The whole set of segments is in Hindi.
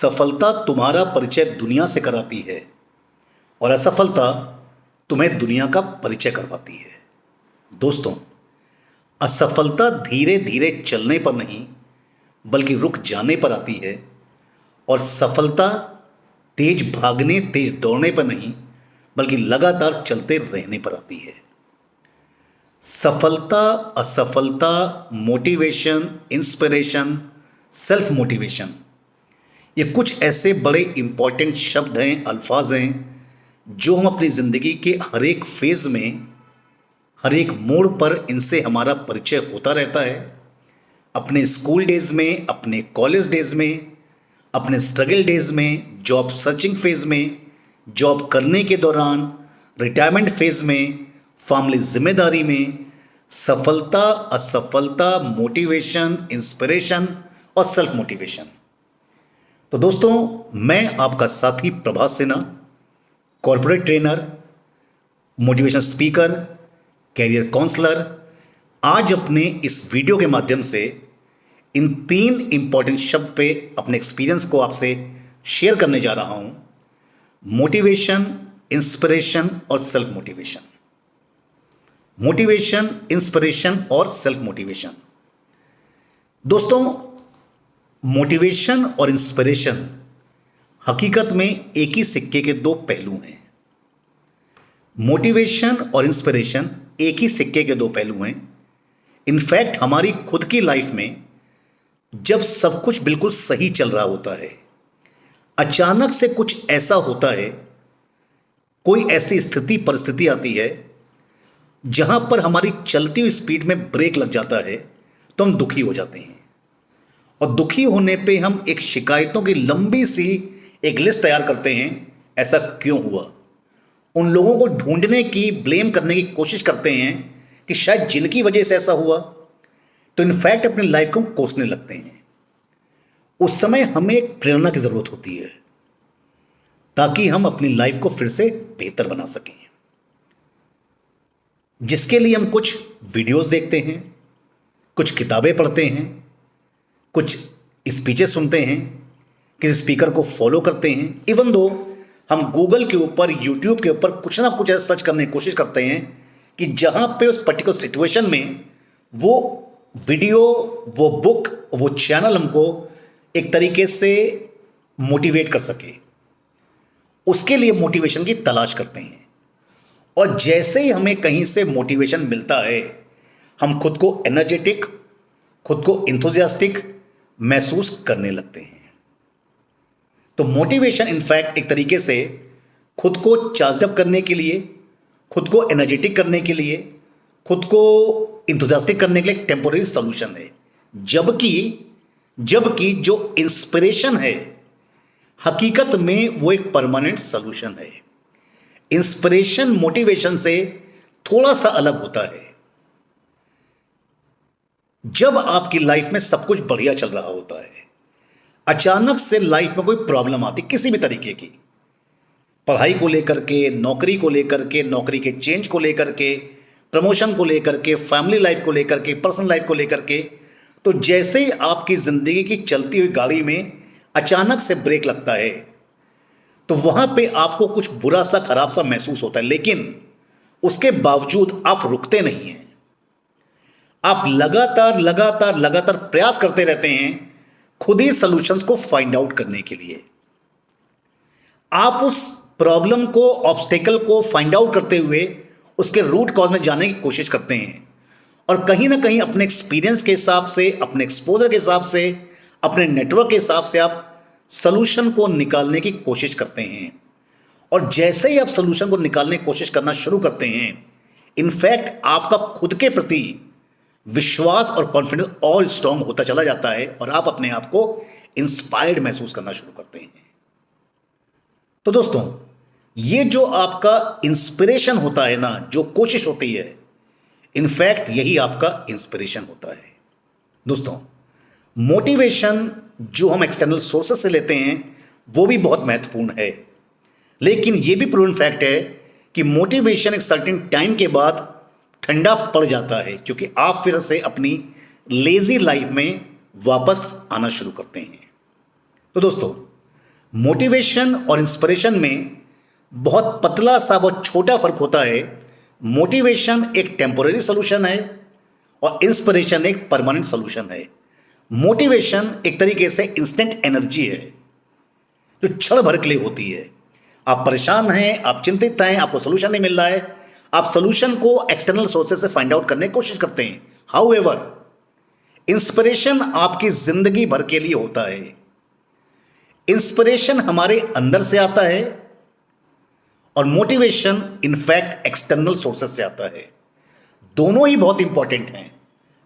सफलता तुम्हारा परिचय दुनिया से कराती है और असफलता तुम्हें दुनिया का परिचय करवाती है। दोस्तों, असफलता धीरे धीरे चलने पर नहीं बल्कि रुक जाने पर आती है और सफलता तेज भागने तेज दौड़ने पर नहीं बल्कि लगातार चलते रहने पर आती है। सफलता, असफलता, मोटिवेशन, इंस्पिरेशन, सेल्फ मोटिवेशन, ये कुछ ऐसे बड़े इंपॉर्टेंट शब्द हैं, अल्फाज हैं, जो हम अपनी ज़िंदगी के हर एक फेज़ में, हर एक मोड़ पर इनसे हमारा परिचय होता रहता है। अपने स्कूल डेज़ में, अपने कॉलेज डेज़ में, अपने स्ट्रगल डेज़ में, जॉब सर्चिंग फेज़ में, जॉब करने के दौरान, रिटायरमेंट फेज़ में, फैमिली जिम्मेदारी में, सफलता, असफलता, मोटिवेशन, इंस्पिरेशन और सेल्फ मोटिवेशन। तो दोस्तों, मैं आपका साथी Prabhas Sinha, corporate trainer, motivation speaker, career counsellor, आज अपने इस वीडियो के माध्यम से इन 3 इंपॉर्टेंट शब्द पे अपने एक्सपीरियंस को आपसे शेयर करने जा रहा हूं। मोटिवेशन, इंस्पिरेशन और सेल्फ मोटिवेशन। मोटिवेशन, इंस्पिरेशन और सेल्फ मोटिवेशन। दोस्तों, मोटिवेशन और इंस्पिरेशन हकीकत में एक ही सिक्के के 2 पहलू हैं। मोटिवेशन और इंस्पिरेशन एक ही सिक्के के 2 पहलू हैं। इनफैक्ट हमारी खुद की लाइफ में जब सब कुछ बिल्कुल सही चल रहा होता है, अचानक से कुछ ऐसा होता है, कोई ऐसी स्थिति परिस्थिति आती है जहां पर हमारी चलती हुई स्पीड में ब्रेक लग जाता है, तो हम दुखी हो जाते हैं। और दुखी होने पे हम एक शिकायतों की लंबी सी एक लिस्ट तैयार करते हैं, ऐसा क्यों हुआ। उन लोगों को ढूंढने की, ब्लेम करने की कोशिश करते हैं कि शायद जिनकी वजह से ऐसा हुआ, तो इनफैक्ट अपनी लाइफ को कोसने लगते हैं। उस समय हमें एक प्रेरणा की जरूरत होती है ताकि हम अपनी लाइफ को फिर से बेहतर बना सकें, जिसके लिए हम कुछ वीडियोस देखते हैं, कुछ किताबें पढ़ते हैं, कुछ स्पीचेस सुनते हैं, किसी स्पीकर को फॉलो करते हैं। इवन दो हम गूगल के ऊपर, यूट्यूब के ऊपर कुछ ना कुछ ऐसा सर्च करने की कोशिश करते हैं कि जहां पे उस पर्टिकुलर सिचुएशन में वो वीडियो, वो बुक, वो चैनल हमको एक तरीके से मोटिवेट कर सके। उसके लिए मोटिवेशन की तलाश करते हैं और जैसे ही हमें कहीं से मोटिवेशन मिलता है, हम खुद को एनर्जेटिक, खुद को इंथुजियास्टिक महसूस करने लगते हैं। तो मोटिवेशन इनफैक्ट एक तरीके से खुद को चार्ज अप करने के लिए, खुद को एनर्जेटिक करने के लिए, खुद को इंथुजियास्टिक करने के लिए एक टेम्पोररी सॉल्यूशन है। जबकि जो इंस्पिरेशन है, हकीकत में वो एक परमानेंट सॉल्यूशन है। इंस्पिरेशन मोटिवेशन से थोड़ा सा अलग होता है। जब आपकी लाइफ में सब कुछ बढ़िया चल रहा होता है, अचानक से लाइफ में कोई प्रॉब्लम आती, किसी भी तरीके की, पढ़ाई को लेकर के, नौकरी को लेकर के, नौकरी के चेंज को लेकर के, प्रमोशन को लेकर के, फैमिली लाइफ को लेकर के, पर्सनल लाइफ को लेकर के, तो जैसे ही आपकी जिंदगी की चलती हुई गाड़ी में अचानक से ब्रेक लगता है, तो वहां पे आपको कुछ बुरा सा, खराब सा महसूस होता है, लेकिन उसके बावजूद आप रुकते नहीं हैं। आप लगातार प्रयास करते रहते हैं खुद ही सॉल्यूशंस को फाइंड आउट करने के लिए। आप उस प्रॉब्लम को, ऑब्स्टेकल को फाइंड आउट करते हुए उसके रूट कॉज में जाने की कोशिश करते हैं और कहीं ना कहीं अपने एक्सपीरियंस के हिसाब से, अपने एक्सपोजर के हिसाब से, अपने नेटवर्क के हिसाब से आप सॉल्यूशन को निकालने की कोशिश करते हैं। और जैसे ही आप सॉल्यूशन को निकालने की कोशिश करना शुरू करते हैं, इनफैक्ट आपका खुद के प्रति विश्वास और कॉन्फिडेंस और स्ट्रांग होता चला जाता है और आप अपने आप को इंस्पायर्ड महसूस करना शुरू करते हैं। तो दोस्तों, ये जो आपका इंस्पिरेशन होता है ना, जो कोशिश होती है, इनफैक्ट यही आपका इंस्पिरेशन होता है। दोस्तों, मोटिवेशन जो हम एक्सटर्नल सोर्सेस से लेते हैं वो भी बहुत महत्वपूर्ण है, लेकिन यह भी प्रूवन फैक्ट है कि मोटिवेशन एक सर्टेन टाइम के बाद ठंडा पड़ जाता है, क्योंकि आप फिर से अपनी लेजी लाइफ में वापस आना शुरू करते हैं। तो दोस्तों, मोटिवेशन और इंस्पिरेशन में बहुत पतला सा बहुत छोटा फर्क होता है। मोटिवेशन एक टेम्पोररी सोल्यूशन है और इंस्पिरेशन एक परमानेंट सोल्यूशन है। मोटिवेशन एक तरीके से इंस्टेंट एनर्जी है जो क्षण भर के लिए होती है। आप परेशान हैं, आप चिंतित हैं, आपको सोल्यूशन नहीं मिल रहा है, आप सोल्यूशन को एक्सटर्नल सोर्सेज से फाइंड आउट करने की कोशिश करते हैं। हाउएवर, इंस्पिरेशन आपकी जिंदगी भर के लिए होता है। इंस्पिरेशन हमारे अंदर से आता है और मोटिवेशन इनफैक्ट एक्सटर्नल सोर्सेज से आता है। दोनों ही बहुत इंपॉर्टेंट हैं,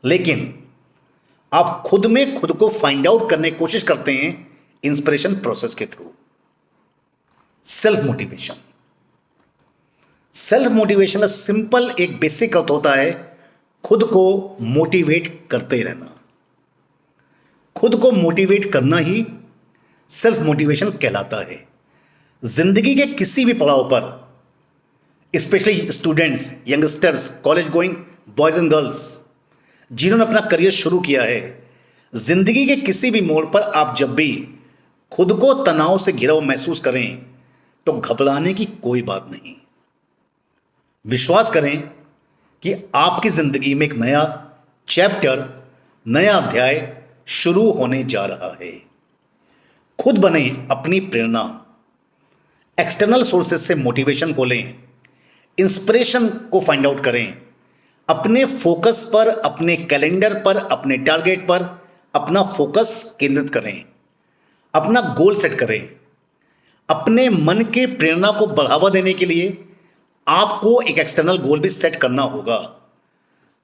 लेकिन आप खुद में खुद को फाइंड आउट करने की कोशिश करते हैं इंस्पिरेशन प्रोसेस के through. Self motivation, self motivation का सिंपल एक बेसिक अर्थ होता है खुद को मोटिवेट करते रहना। खुद को मोटिवेट करना ही सेल्फ मोटिवेशन कहलाता है। जिंदगी के किसी भी पड़ाव पर, specially students, youngsters, college going boys and girls जिन्होंने अपना करियर शुरू किया है, जिंदगी के किसी भी मोड़ पर आप जब भी खुद को तनाव से घिरा हुआ महसूस करें तो घबराने की कोई बात नहीं। विश्वास करें कि आपकी जिंदगी में एक नया चैप्टर, नया अध्याय शुरू होने जा रहा है। खुद बने अपनी प्रेरणा, एक्सटर्नल सोर्सेज से मोटिवेशन को लें, इंस्पिरेशन को फाइंड आउट करें, अपने फोकस पर, अपने कैलेंडर पर, अपने टारगेट पर अपना फोकस केंद्रित करें, अपना गोल सेट करें। अपने मन के प्रेरणा को बढ़ावा देने के लिए आपको एक एक्सटर्नल गोल भी सेट करना होगा।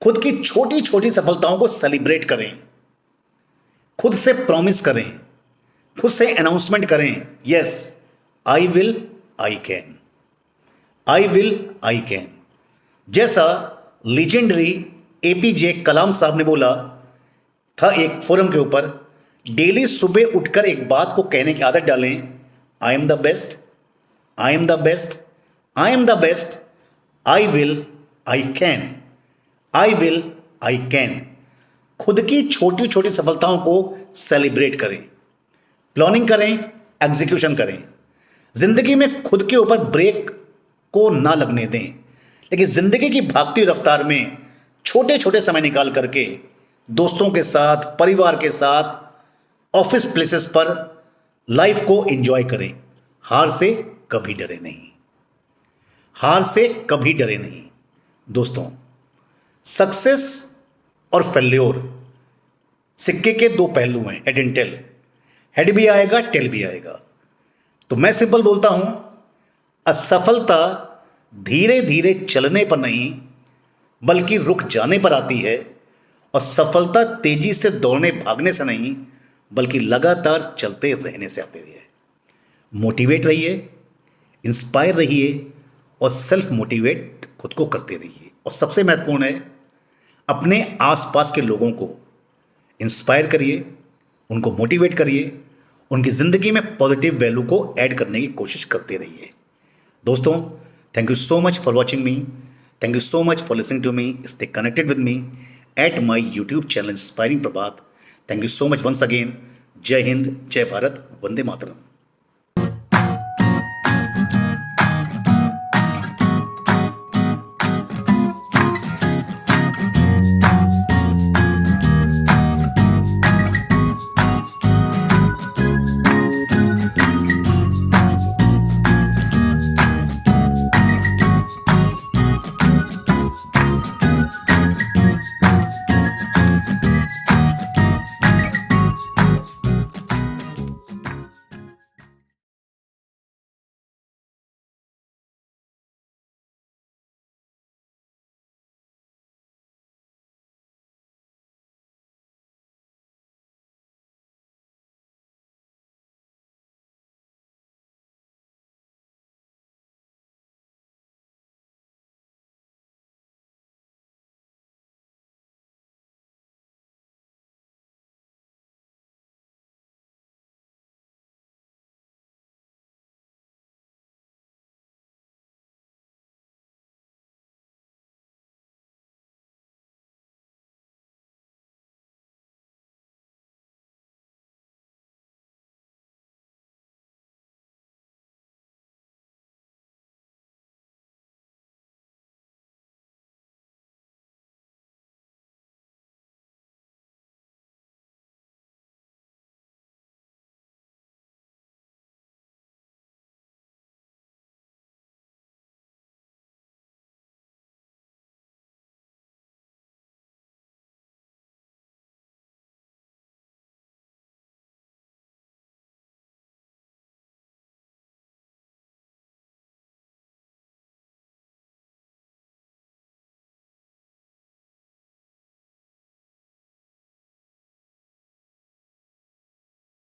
खुद की छोटी छोटी सफलताओं को सेलिब्रेट करें, खुद से प्रॉमिस करें, खुद से अनाउंसमेंट करें, yes I will, I can, I will, I can. जैसा लीजेंडरी एपीजे कलाम साहब ने बोला था एक फोरम के ऊपर, डेली सुबह उठकर एक बात को कहने की आदत डालें, I am the best, I am the best, I am the best, I will, I can, I will, I can. खुद की छोटी छोटी सफलताओं को सेलिब्रेट करें, प्लानिंग करें, एग्जीक्यूशन करें। जिंदगी में खुद के ऊपर ब्रेक को ना लगने दें, लेकिन जिंदगी की भागती रफ्तार में छोटे छोटे समय निकाल करके दोस्तों के साथ, परिवार के साथ, ऑफिस प्लेसेस पर लाइफ को एंजॉय करें। हार से कभी डरे नहीं, हार से कभी डरे नहीं। दोस्तों, सक्सेस और फेल्योर सिक्के के दो पहलू हैं, हेड एंड टेल। हेड भी आएगा, टेल भी आएगा। तो मैं सिंपल बोलता हूं, असफलता धीरे धीरे चलने पर नहीं बल्कि रुक जाने पर आती है, और सफलता तेजी से दौड़ने भागने से नहीं बल्कि लगातार चलते रहने से आती है। मोटिवेट रहिए, इंस्पायर रहिए और सेल्फ मोटिवेट खुद को करते रहिए। और सबसे महत्वपूर्ण है, अपने आसपास के लोगों को इंस्पायर करिए, उनको मोटिवेट करिए, उनकी ज़िंदगी में पॉजिटिव वैल्यू को ऐड करने की कोशिश करते रहिए। दोस्तों, thank you so much for watching me, thank you so much for listening to me. Stay connected with me at my YouTube channel inspiring Prabhat. Thank you so much once again. जय हिंद, जय भारत, वंदे मातरम।